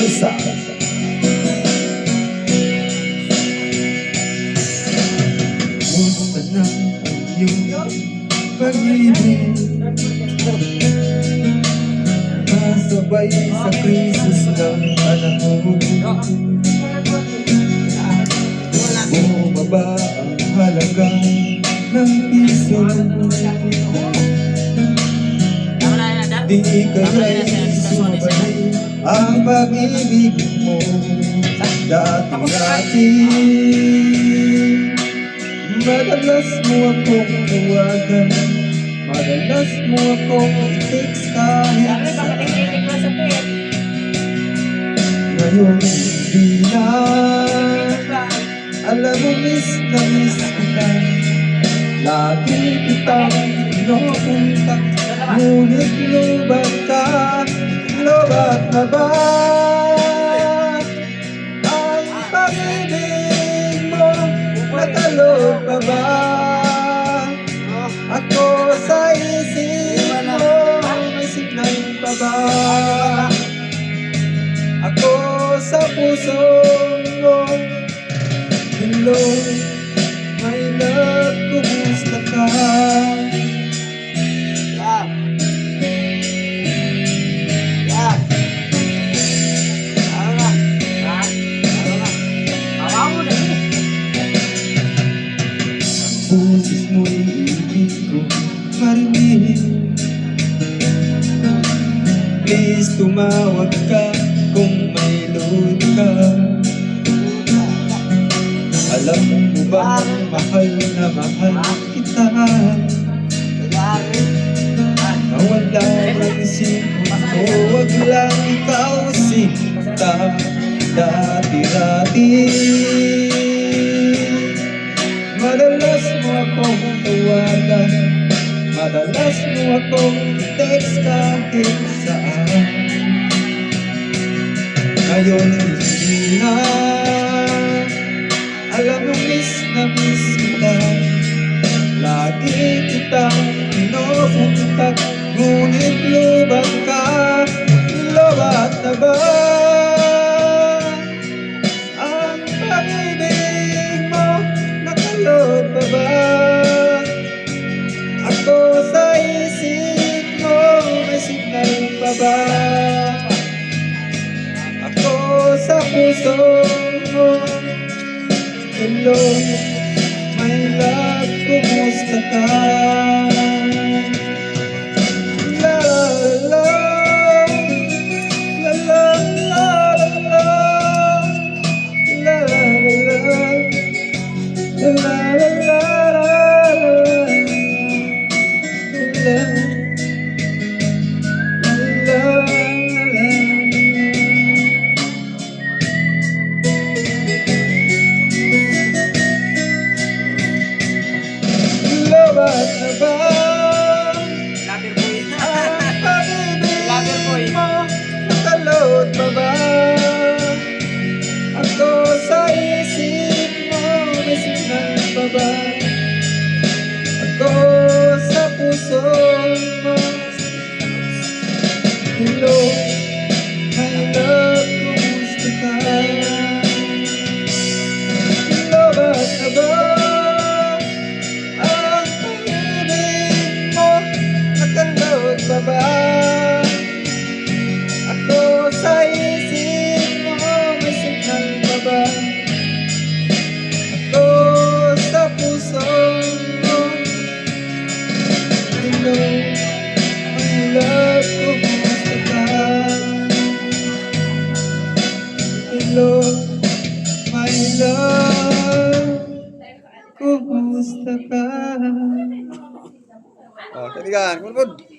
Elsa. Gusto na ang iyong pag-ibig, kasabay sa krisis ng panahon. Bumaba ang halaga ng piso, di kaya'y sumabay ang pag-ibig mo. Dati-dati madalas mo akong tawagan, madalas mo akong i-text kahit saan. Ngayon hindi na, alam mo miss na miss kita. Lagi kitang inokontak, ngunit lubat ka. Lubat na ba ang pag-ibig mo? Nakaloob ka ba? Ako sa isip mo, may signal pa ba? Ako sa puso mo. Hello, my love, kumusta ka? Boses mo'y ibig ko marinig. Please tumawag ka kung may load ka. Alam mo ba mahal na mahal kita? Mawala ang isipin ko, wag lang ikaw sinta. Dati-dati madalas mo akong tawagan, madalas mo akong text kahit saan. Ngayon hindi na, alam mo miss na miss kita. Lagi kitang inokontak, ngunit lubat ka. Lubat na ba ang pag-ibig mo? Nakaloob pa ba? Ako sa isip mo, may signal pa ba? Ako sa puso mo. Hello, my love, kumusta ka? La la la la la la la la Lubat na ba ang pag-ibig mo? Nakaloob pa ba? Ako sa isip mo, may signal pa ba? Ako sa puso mo. Hello, my love, kumusta ka? Lubat na ba ang pag-ibig mo? Nakaloob pa ba? Ako sa isip mo, may signal pa ba? Ako sa puso mo. Hello, my love, kumusta ka? Hello, my love, kumusta ka? Oh, kaibigan, kulbod.